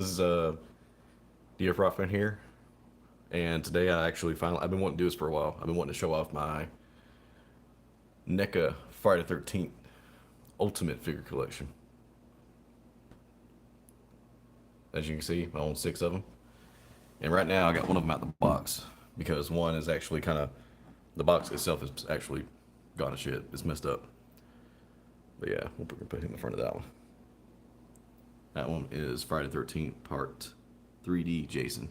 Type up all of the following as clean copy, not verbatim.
This is Dear Frothman here, and today I've been wanting to do this for a while. I've been wanting to show off my NECA Friday 13th Ultimate figure collection. As you can see, I own 6 of them, and right now I got one of them out the box because one is actually the box itself is actually gone to shit. It's messed up. But yeah, we'll put him in front of that one. That one is Friday 13th Part 3D Jason.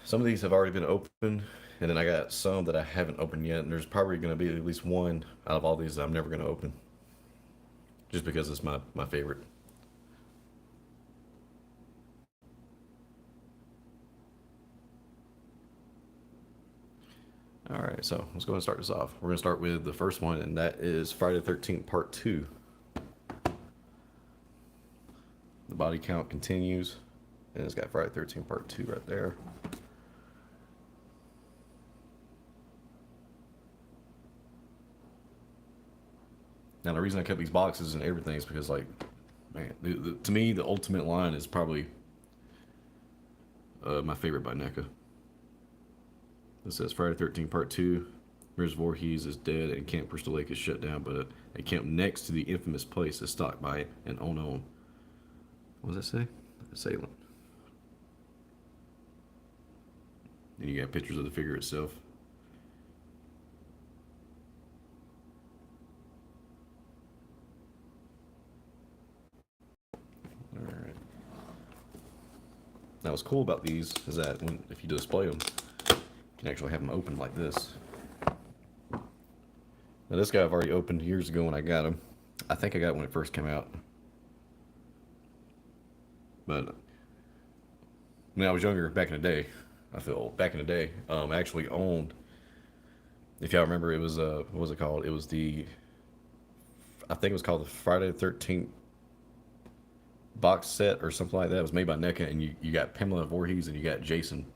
Some of these have already been opened, and then I got some that I haven't opened yet, and there's probably going to be at least one out of all these that I'm never going to open, just because it's my favorite. Alright, so let's go and start this off. We're going to start with the first one, and that is Friday the 13th Part 2. The body count continues, and it's got Friday the 13th Part 2 right there. Now, the reason I kept these boxes and everything is because, like, man, to me, the Ultimate line is probably my favorite by NECA. It says Friday 13 Part 2. Ms. Voorhees is dead and Camp Crystal Lake is shut down, but a camp next to the infamous place is stocked by an unknown. What does that say? Assailant. And you got pictures of the figure itself. Alright. Now what's cool about these is that if you display them, you can actually have them open like this. Now this guy I've already opened years ago when I got him. I think I got it when it first came out. But when I was younger, back in the day, I feel back in the day, I actually owned, if y'all remember, it was, what was it called? It was I think it was called the Friday the 13th box set or something like that. It was made by NECA, and you got Pamela Voorhees and you got Jason,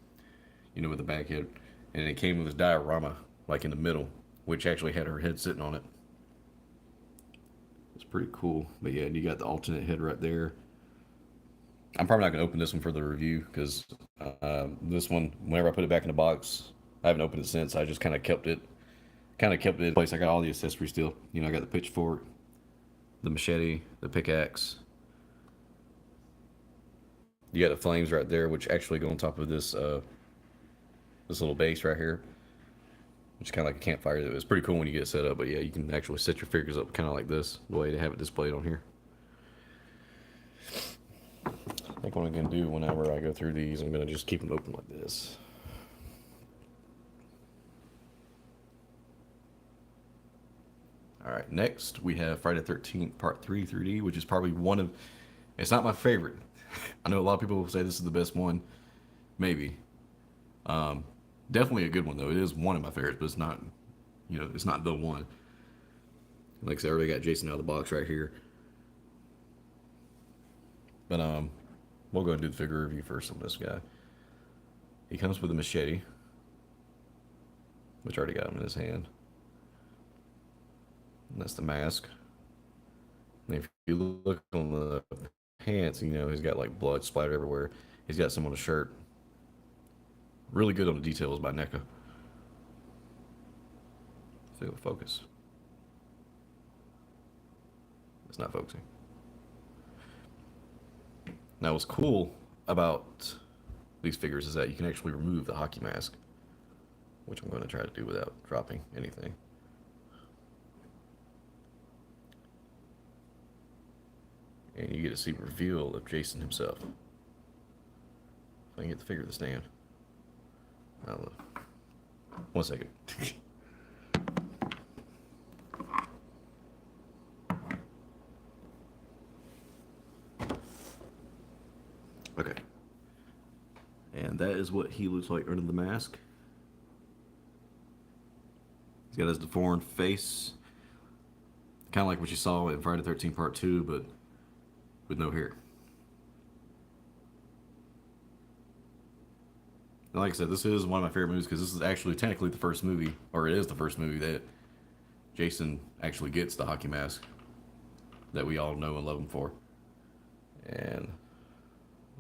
with the back head. And it came with this diorama, like in the middle, which actually had her head sitting on it. It's pretty cool. But yeah, you got the alternate head right there. I'm probably not going to open this one for the review because this one, whenever I put it back in the box, I haven't opened it since. I just kind of kept it in place. I got all the accessories still. I got the pitchfork, the machete, the pickaxe. You got the flames right there, which actually go on top of this this little base right here, which is kind of like a campfire. It's pretty cool when you get it set up. But yeah, you can actually set your figures up kind of like this, the way to have it displayed on here. I think what I'm going to do whenever I go through these, I'm going to just keep them open like this. Alright, next we have Friday the 13th Part 3 3D, which is probably it's not my favorite. I know a lot of people will say this is the best one. Maybe. Definitely a good one, though. It is one of my favorites, but it's not, it's not the one. Like I said, I already got Jason out of the box right here. But, we'll go and do the figure review first on this guy. He comes with a machete, which I already got him in his hand. And that's the mask. And if you look on the pants, he's got like blood splattered everywhere. He's got some on the shirt. Really good on the details by NECA. See, it'll focus. It's not focusing. Now, what's cool about these figures is that you can actually remove the hockey mask, which I'm going to try to do without dropping anything. And you get to see the reveal of Jason himself. If I can get the figure to stand. One second. Okay. And that is what he looks like under the mask. He's got his deformed face. Kind of like what you saw in Friday the 13th Part 2, but with no hair. And like I said, this is one of my favorite movies because this is actually technically the first movie, or it is the first movie that Jason actually gets the hockey mask. that we all know and love him for. And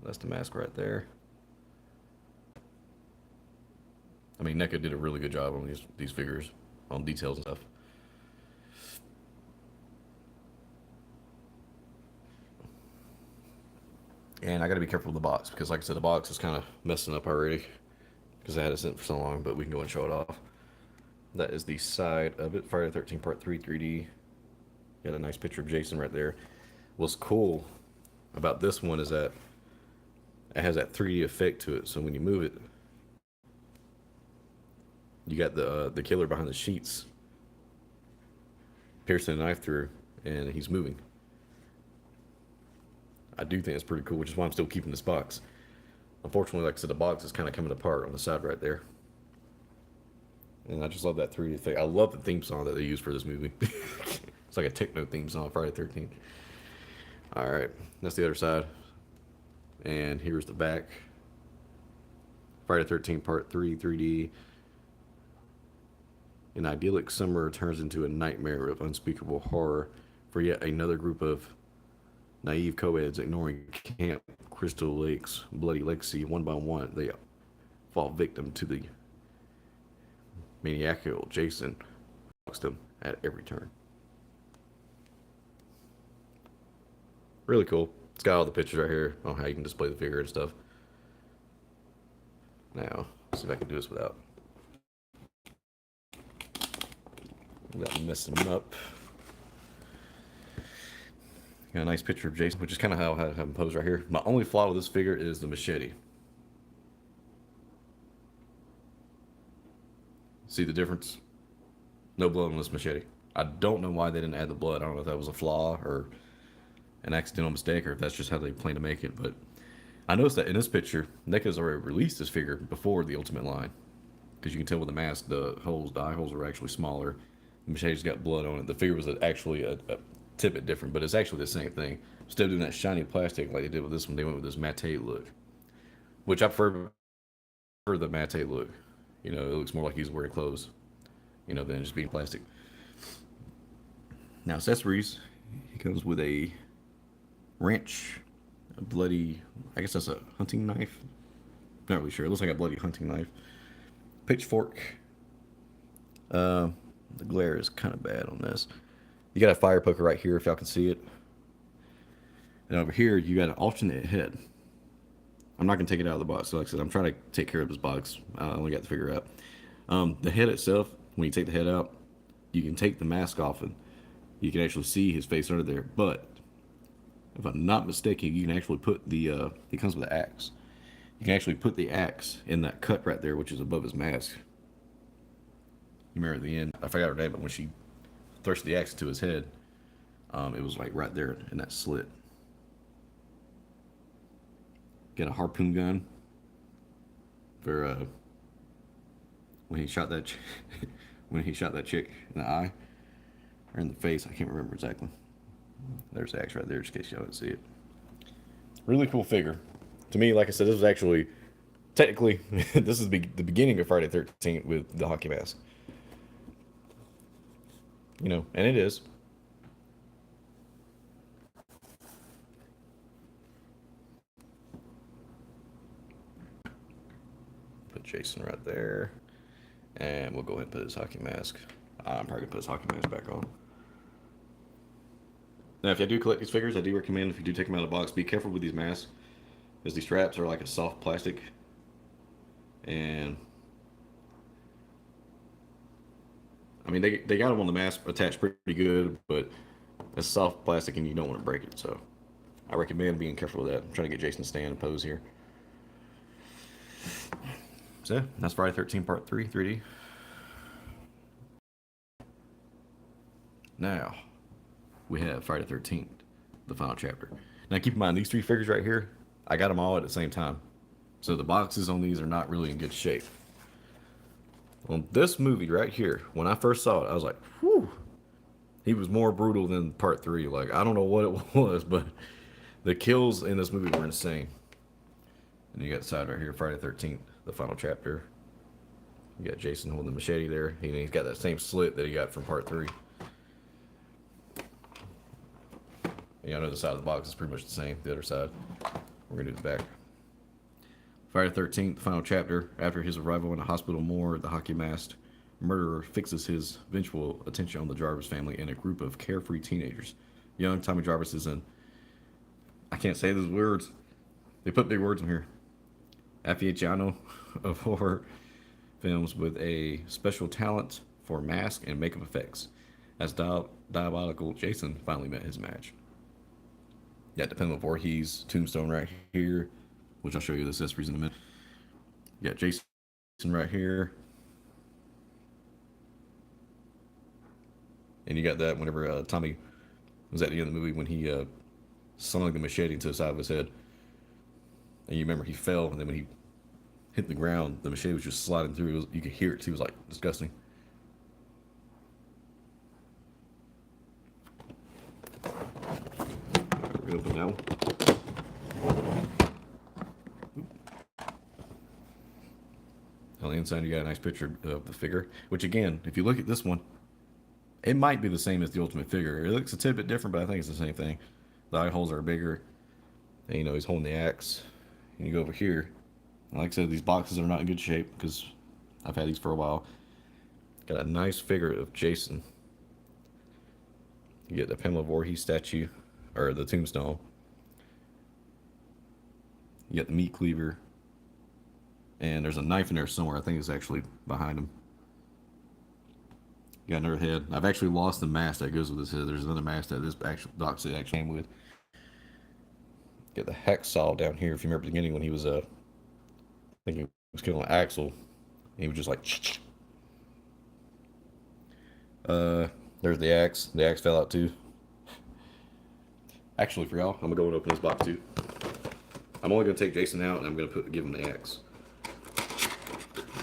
that's the mask right there. I mean, NECA did a really good job on these figures, on details and stuff. And I got to be careful with the box because, like I said, the box is kind of messing up already because I had it sitting for so long. But we can go and show it off. That is the side of it. Friday the 13th Part 3 3D. Got a nice picture of Jason right there. What's cool about this one is that it has that 3D effect to it. So when you move it, you got the killer behind the sheets piercing a knife through, and he's moving. I do think it's pretty cool, which is why I'm still keeping this box. Unfortunately, like I said, the box is kind of coming apart on the side right there. And I just love that 3D effect. I love the theme song that they use for this movie. It's like a techno theme song, Friday the 13th. All right, that's the other side. And here's the back. Friday the 13th Part 3 3D. An idyllic summer turns into a nightmare of unspeakable horror for yet another group of naive co-eds ignoring Camp Crystal Lake's bloody legacy. One by one, they fall victim to the maniacal Jason who stalks them at every turn. Really cool. It's got all the pictures right here on how you can display the figure and stuff. Now, let's see if I can do this without messing them up. Got a nice picture of Jason, which is kind of how I have him posed right here. My only flaw with this figure is the machete. See the difference? No blood on this machete. I don't know why they didn't add the blood. I don't know if that was a flaw or an accidental mistake or if that's just how they plan to make it. But I noticed that in this picture, NECA's already released this figure before the Ultimate line. Because you can tell with the mask, the eye holes are actually smaller. The machete's got blood on it. The figure was actually a tidbit different, but it's actually the same thing. Instead of doing that shiny plastic like they did with this one, they went with this matte look, which I prefer the matte look. You know, it looks more like he's wearing clothes, you know, than just being plastic. Now, accessories, he comes with a wrench, a bloody, I guess that's a hunting knife. Not really sure. It looks like a bloody hunting knife. Pitchfork. The glare is kind of bad on this. You got a fire poker right here if y'all can see it. And over here, you got an alternate head. I'm not going to take it out of the box. So like I said, I'm trying to take care of this box. I only got the figure out. The head itself, when you take the head out, you can take the mask off and you can actually see his face under there. But if I'm not mistaken, you can actually put the, it comes with an axe. You can actually put the axe in that cut right there, which is above his mask. You remember at the end, I forgot her name, but when she thrust the axe to his head, it was like right there in that slit. Got a harpoon gun for when he shot that when he shot that chick in the eye or in the face. I can't remember exactly. There's the axe right there, just in case y'all didn't see it. Really cool figure. To me, like I said, this was actually technically this is the beginning of Friday the 13th with the hockey mask. You know, and it is. Put Jason right there. And we'll go ahead and put his hockey mask. I'm probably going to put his hockey mask back on. Now, if you do collect these figures, I do recommend if you do take them out of the box, be careful with these masks. Because these straps are like a soft plastic. And I mean, they got them on the mask attached pretty good, but it's soft plastic and you don't want to break it. So I recommend being careful with that. I'm trying to get Jason to stand and pose here. So that's Friday 13 Part 3 3D. Now we have Friday 13th, the final chapter. Now keep in mind, these three figures right here, I got them all at the same time. So the boxes on these are not really in good shape. On this movie right here, when I first saw it, I was like, whew. He was more brutal than Part 3. Like, I don't know what it was, but the kills in this movie were insane. And you got the side right here, Friday the 13th, the final chapter. You got Jason holding the machete there. He's got that same slit that he got from Part 3. Yeah, I know the side of the box is pretty much the same. The other side. We're gonna do the back. Friday the 13th, final chapter. After his arrival in a hospital morgue, the hockey masked murderer fixes his vengeful attention on the Jarvis family and a group of carefree teenagers. Young Tommy Jarvis is in. I can't say those words. They put big words in here. Aficionado of horror films with a special talent for mask and makeup effects. As diabolical Jason finally met his match. Yeah, depending on Voorhees tombstone right here, which I'll show you the accessories in a minute. Yeah, Jason right here. And you got that whenever Tommy was at the end of the movie when he slung the machete into the side of his head. And you remember he fell, and then when he hit the ground, the machete was just sliding through. You could hear it too. It was like disgusting. We're gonna open that one. On the inside, you got a nice picture of the figure. Which again, if you look at this one, it might be the same as the Ultimate figure. It looks a tidbit different, but I think it's the same thing. The eye holes are bigger. And, you know, he's holding the axe. And you go over here. Like I said, these boxes are not in good shape because I've had these for a while. Got a nice figure of Jason. You get the Pamela Voorhees statue, or the tombstone. You get the meat cleaver. And there's a knife in there somewhere. I think it's actually behind him. You got another head. I've actually lost the mask that goes with this head. There's another mask that this actual doc set actually came with. Get the hacksaw down here. If you remember the beginning when he was I think he was killing Axel. He was just like there's the axe. The axe fell out too. Actually, for y'all, I'm gonna go and open this box too. I'm only gonna take Jason out and I'm gonna give him the axe.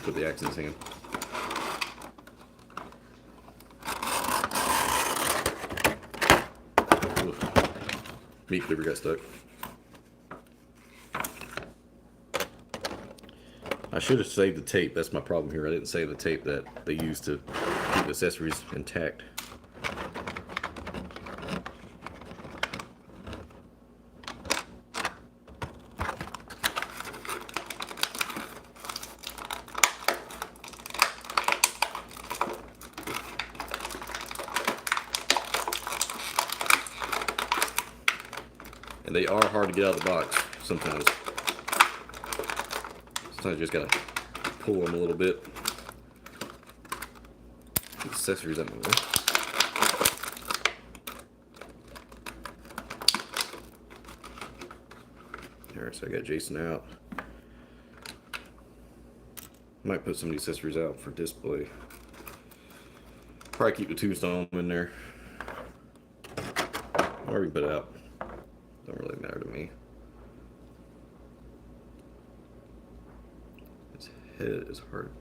Put the axe in his hand. Meat cleaver got stuck. I should have saved the tape. That's my problem here. I didn't save the tape that they used to keep the accessories intact. And they are hard to get out of the box sometimes. Sometimes you just gotta pull them a little bit. The accessories out of the way. Alright, so I got Jason out. Might put some of the accessories out for display. Probably keep the tombstone in there. Or we can put it out. Don't really matter to me. His head is hard.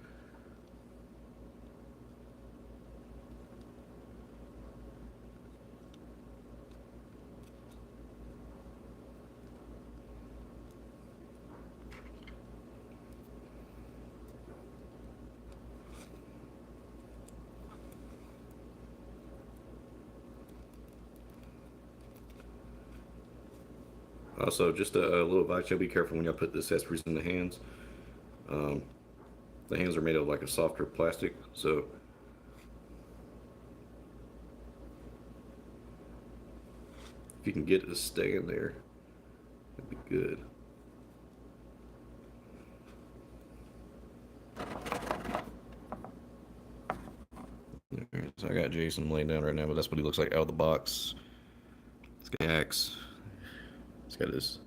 Also, just a little advice, y'all be careful when y'all put the accessories in the hands. The hands are made of like a softer plastic, so if you can get it to stay in there, that'd be good. Alright, so I got Jason laying down right now, but that's what he looks like out of the box. It's got the axe. It's got his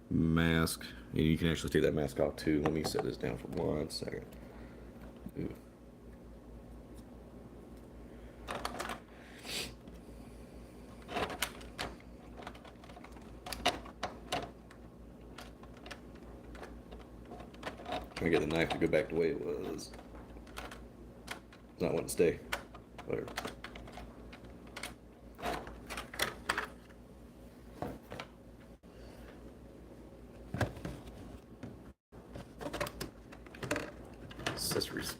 mask. And you can actually take that mask off too. Let me set this down for 1 second. Ooh. Trying to get the knife to go back the way it was. It's not wanting to stay. Whatever. Accessories.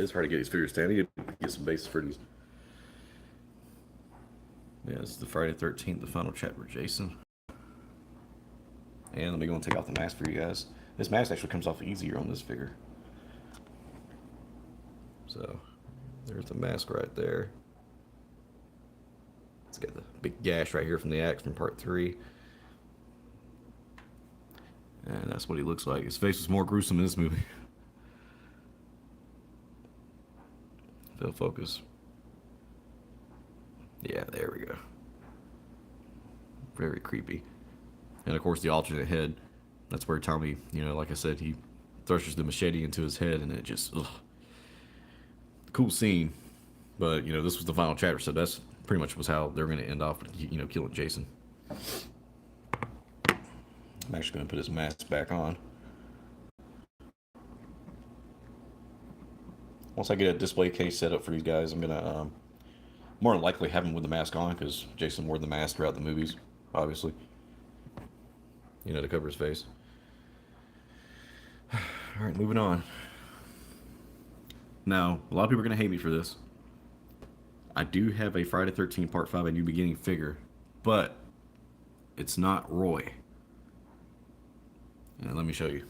It's hard to get these figures down. I need to get some bases for these. Yeah, this is the Friday 13th, the final chapter, Jason. And let me go and take off the mask for you guys. This mask actually comes off easier on this figure. So, there's the mask right there. It's got the big gash right here from the axe from part 3. And that's what he looks like. His face was more gruesome in this movie. Fill focus. Yeah, there we go. Very creepy. And of course the alternate head. That's where Tommy, like I said, he thrushes the machete into his head and it just, ugh. Cool scene. But, this was the final chapter, so that's pretty much was how they're going to end off, killing Jason. I'm actually going to put his mask back on. Once I get a display case set up for these guys, I'm going to more than likely have him with the mask on because Jason wore the mask throughout the movies, obviously. To cover his face. Alright, moving on. Now, a lot of people are going to hate me for this. I do have a Friday 13 Part 5 A New Beginning figure, but it's not Roy. And let me show you.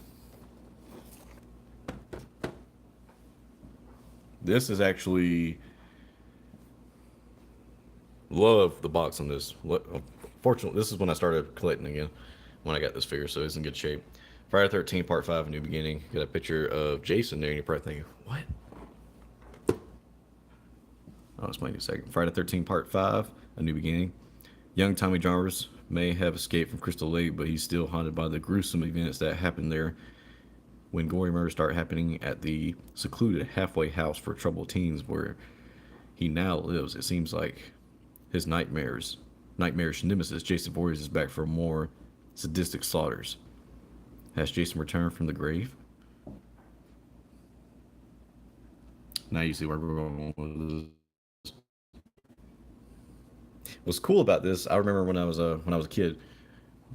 This is actually... Love the box on this. Fortunately, this is when I started collecting again, when I got this figure, so it's in good shape. Friday 13 Part 5 A New Beginning. Got a picture of Jason there, and you're probably thinking, what? I'll explain in a second. Friday 13 Part 5 A New Beginning. Young Tommy Jarvis may have escaped from Crystal Lake, but he's still haunted by the gruesome events that happened there when gory murders start happening at the secluded halfway house for troubled teens where he now lives. It seems like his nightmarish nemesis, Jason Voorhees, is back for more sadistic slaughters. Has Jason returned from the grave? Now you see where we're going with this. What's cool about this, I remember when I was a kid,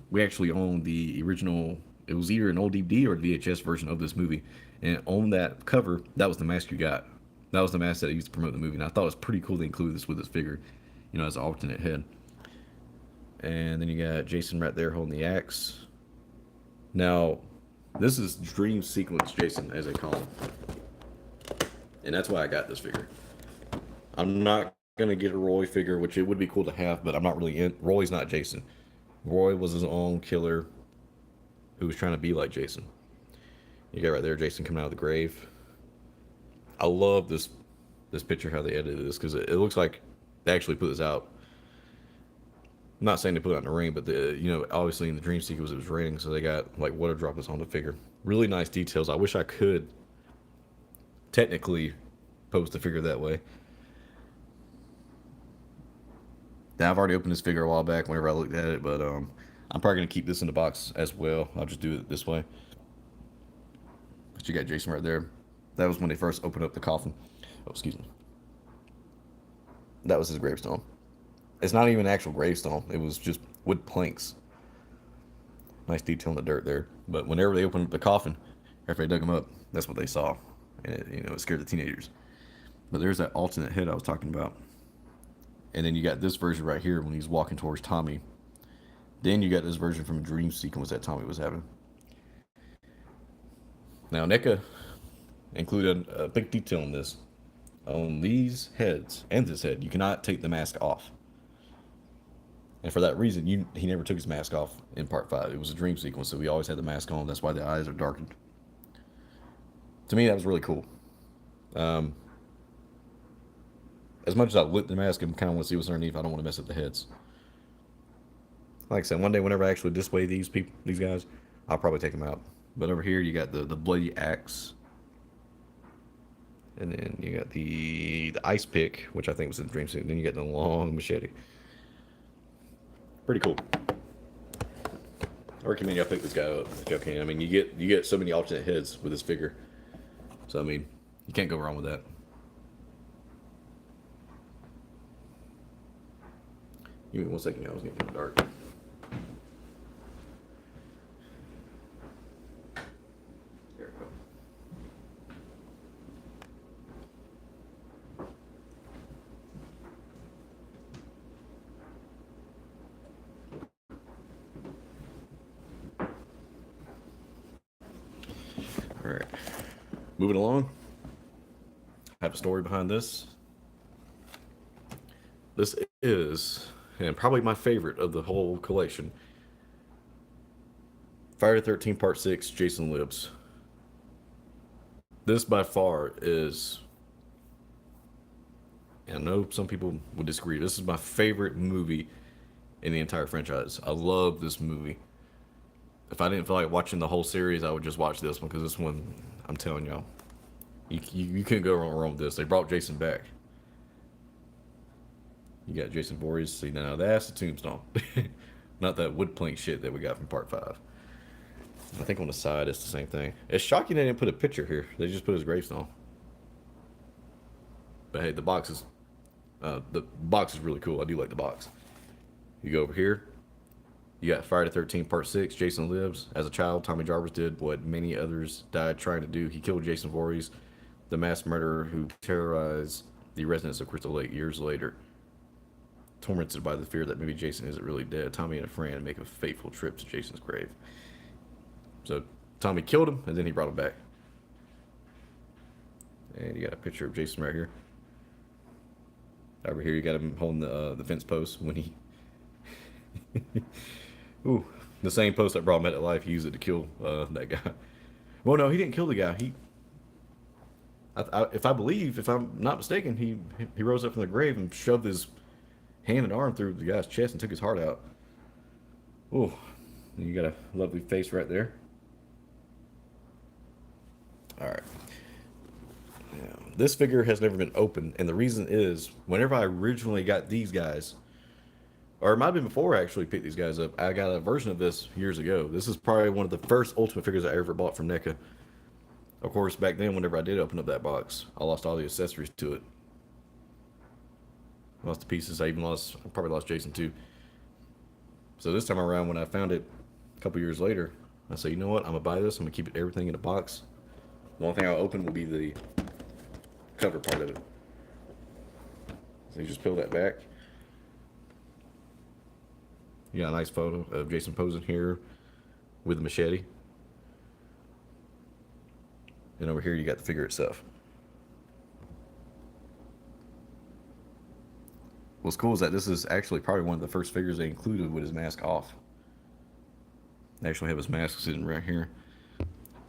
we actually owned the original. It was either an old DVD or VHS version of this movie, and on that cover, that was the mask you got. That was the mask that I used to promote the movie, and I thought it was pretty cool to include this with this figure, as an alternate head. And then you got Jason right there holding the axe. Now, this is Dream Sequence Jason, as they call him, and that's why I got this figure. I'm not gonna get a Roy figure, which it would be cool to have, but I'm not really in. Roy's not Jason. Roy was his own killer who was trying to be like Jason. You got right there Jason coming out of the grave. I love this picture, how they edited this, because it looks like they actually put this out. I'm not saying they put it out in the ring, but obviously in the dream sequence it was raining, so they got like water droplets on the figure. Really nice details. I wish I could technically pose the figure that way. Now, I've already opened this figure a while back whenever I looked at it, but I'm probably going to keep this in the box as well. I'll just do it this way. But you got Jason right there. That was when they first opened up the coffin. Oh, excuse me. That was his gravestone. It's not even an actual gravestone. It was just wood planks. Nice detail in the dirt there. But whenever they opened up the coffin, after they dug him up, that's what they saw. And it scared the teenagers. But there's that alternate head I was talking about. And then you got this version right here when he's walking towards Tommy. Then you got this version from a dream sequence that Tommy was having. Now, NECA included a big detail in this. On these heads and this head, you cannot take the mask off. And for that reason, he never took his mask off in Part 5. It was a dream sequence, so he always had the mask on. That's why the eyes are darkened. To me, that was really cool. As much as I lit the mask and kind of want to see what's underneath, I don't want to mess up the heads. Like I said, one day whenever I actually display these guys, I'll probably take them out. But over here, you got the bloody axe. And then you got the ice pick, which I think was in the dream suit. And then you got the long machete. Pretty cool. I recommend y'all pick this guy up if y'all can. I mean, you get so many alternate heads with this figure. So I mean, you can't go wrong with that. Give me 1 second, I was getting kind of dark. There we go. Moving along, I have a story behind this. This is, and probably my favorite of the whole collection, Friday the 13th Part 6, Jason Lives. This by far is, and I know some people would disagree, this is my favorite movie in the entire franchise. I love this movie. If I didn't feel like watching the whole series, I would just watch this one because this one, I'm telling y'all, you couldn't go wrong with this. They brought Jason back. You got Jason Voorhees. See, now that's the tombstone. Not that wood plank shit that we got from part 5. I think on the side it's the same thing. It's shocking they didn't put a picture here. They just put his gravestone. But hey, the box is really cool. I do like the box. You go over here. You got Friday the 13th Part 6, Jason Lives. As a child, Tommy Jarvis did what many others died trying to do. He killed Jason Voorhees, the mass murderer who terrorized the residents of Crystal Lake years later. Tormented by the fear that maybe Jason isn't really dead, Tommy and a friend make a fateful trip to Jason's grave. So Tommy killed him, and then he brought him back. And you got a picture of Jason right here. Over here, you got him holding the fence post when he... Ooh, the same post that brought him to life, he used it to kill that guy. Well, no, he didn't kill the guy. If I'm not mistaken, he rose up from the grave and shoved his hand and arm through the guy's chest and took his heart out. Oh, you got a lovely face right there. All right. Yeah, this figure has never been opened, and the reason is, whenever I originally got these guys, or it might have been before I actually picked these guys up, I got a version of this years ago. This is probably one of the first Ultimate figures I ever bought from NECA. Of course, back then, whenever I did open up that box, I lost all the accessories to it. Lost the pieces. I probably lost Jason too. So this time around, when I found it a couple years later, I said, you know what? I'm gonna buy this. I'm gonna keep everything in a box. The only thing I'll open will be the cover part of it. So you just peel that back. You got a nice photo of Jason posing here with a machete. And over here, you got the figure itself. What's cool is that this is actually probably one of the first figures they included with his mask off. They actually have his mask sitting right here.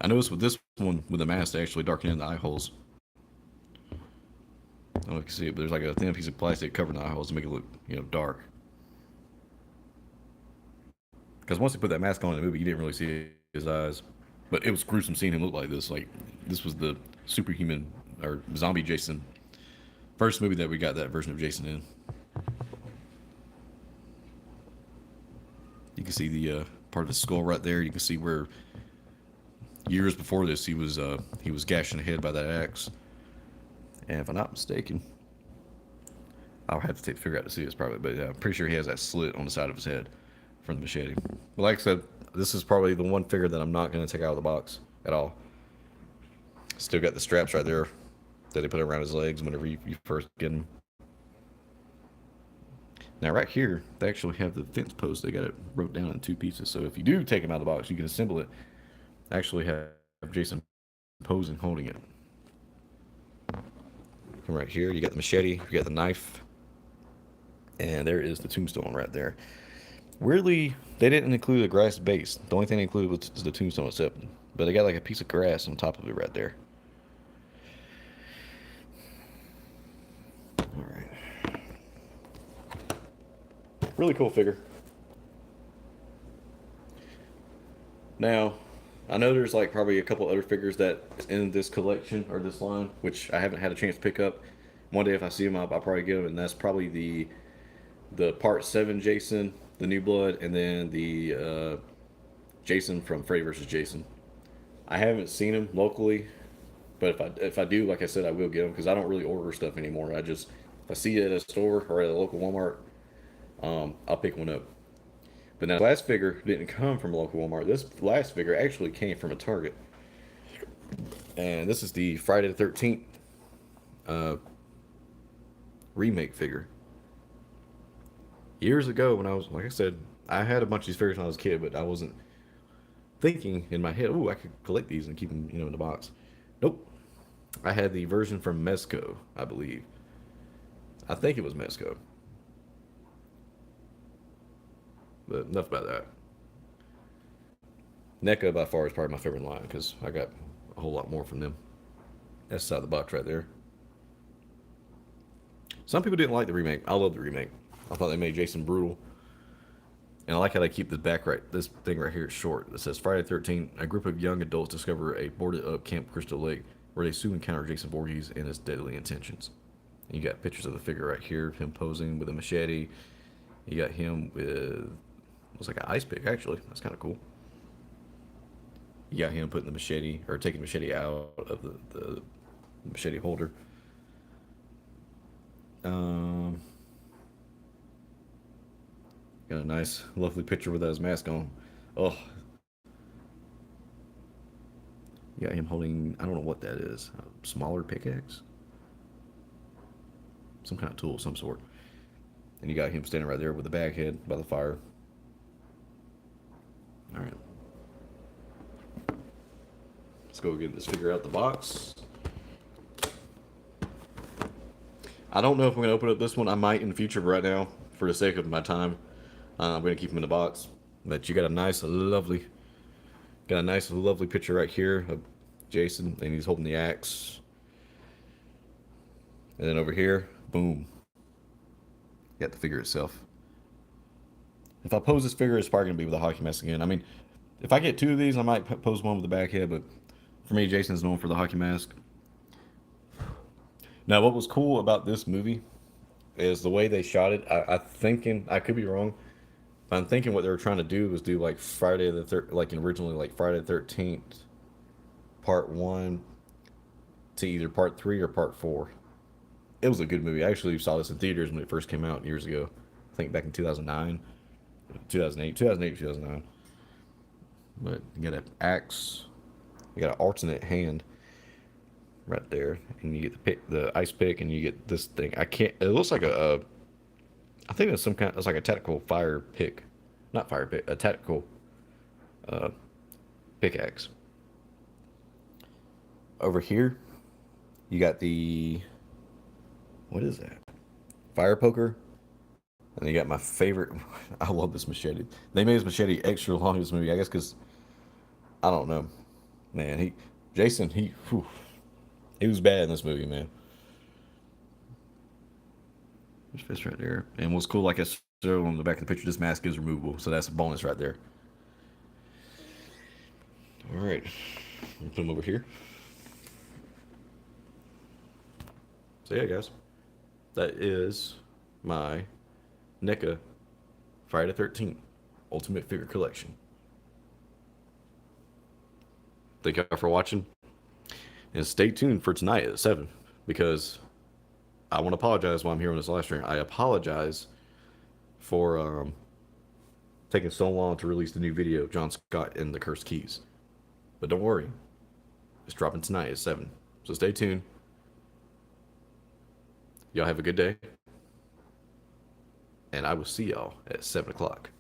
I noticed with this one, with the mask, they actually darken in the eye holes. I don't know if you can see it, but there's like a thin piece of plastic covering the eye holes to make it look, dark. Because once they put that mask on in the movie, you didn't really see his eyes. But it was gruesome seeing him look like this. Like, this was the superhuman, or zombie Jason. First movie that we got that version of Jason in. You can see the part of the skull right there. You can see where years before this he was gashed in the head by that axe. And if I'm not mistaken, I'll have to take the figure out to see this probably, but I'm pretty sure he has that slit on the side of his head from the machete. But like I said, this is probably the one figure that I'm not going to take out of the box at all. Still got the straps right there that they put around his legs whenever you first get him. Now right here, they actually have the fence post. They got it broke down in 2 pieces. So if you do take him out of the box, you can assemble it. Actually have Jason posing holding it. Come right here, you got the machete, you got the knife, and there is the tombstone right there. Weirdly, they didn't include a grass base. The only thing they included was the tombstone itself. But they got like a piece of grass on top of it right there. Alright. Really cool figure. Now, I know there's like probably a couple other figures that in this collection or this line, which I haven't had a chance to pick up. One day if I see them, I'll probably get them, and that's probably the Part 7 Jason, the New Blood, and then the Jason from Freddy vs. Jason. I haven't seen them locally, but if I do, like I said, I will get them because I don't really order stuff anymore. If I see it at a store or at a local Walmart, I'll pick one up. But now, the last figure didn't come from a local Walmart. This last figure actually came from a Target. And this is the Friday the 13th remake figure. Years ago, when I was, like I said, I had a bunch of these figures when I was a kid, but I wasn't thinking in my head, oh, I could collect these and keep them, in the box. Nope. I had the version from Mezco, I believe. I think it was Mezco. But enough about that. NECA by far is probably my favorite line because I got a whole lot more from them. That's the side of the box right there. Some people didn't like the remake. I love the remake. I thought they made Jason brutal. And I like how they keep this thing right here short. It says Friday the 13th, a group of young adults discover a boarded up Camp Crystal Lake where they soon encounter Jason Voorhees and his deadly intentions. And you got pictures of the figure right here, him posing with a machete. You got him with, looks like an ice pick actually. That's kind of cool. You got him putting the machete, or taking the machete out of the machete holder. Um, got a nice, lovely picture without his mask on. Oh, you got him holding, I don't know what that is, a smaller pickaxe? Some kind of tool of some sort. And you got him standing right there with the bag head by the fire. All right. Let's go get this figure out the box. I don't know if I'm going to open up this one. I might in the future, but right now, for the sake of my time, I'm going to keep him in the box. But you got a nice, lovely picture right here of Jason, and he's holding the axe. And then over here, boom. You got the figure itself. If I pose this figure, it's probably going to be with a hockey mask again. I mean, if I get two of these, I might pose one with the back head, but for me, Jason's known for the hockey mask. Now, what was cool about this movie is the way they shot it. I could be wrong. I'm thinking what they were trying to do was do like like originally like Friday the 13th, part one to either part three or part four. It was a good movie. I actually saw this in theaters when it first came out years ago. I think back in 2009, 2008, 2009. But you got an axe, you got an alternate hand right there, and you get the ice pick, and you get this thing. I can't. It looks like I think it's some kind. It's like a tactical fire pick, not fire pick. A tactical uh, pickaxe. Over here, you got the, what is that? Fire poker. And you got my favorite. I love this machete. They made this machete extra long in this movie, I guess, because I don't know, man. Jason, he was bad in this movie, man. There's fist right there. And what's cool, like I showed on the back of the picture, this mask is removable, so that's a bonus right there. All right, put him over here. So yeah, guys, that is my NECA Friday the 13th Ultimate Figure Collection. Thank y'all for watching, and stay tuned for tonight at 7, because I want to apologize while I'm here on this live stream. I apologize for taking so long to release the new video of John Scott and the Cursed Keys. But don't worry, it's dropping tonight at 7. So stay tuned. Y'all have a good day, and I will see y'all at 7 o'clock.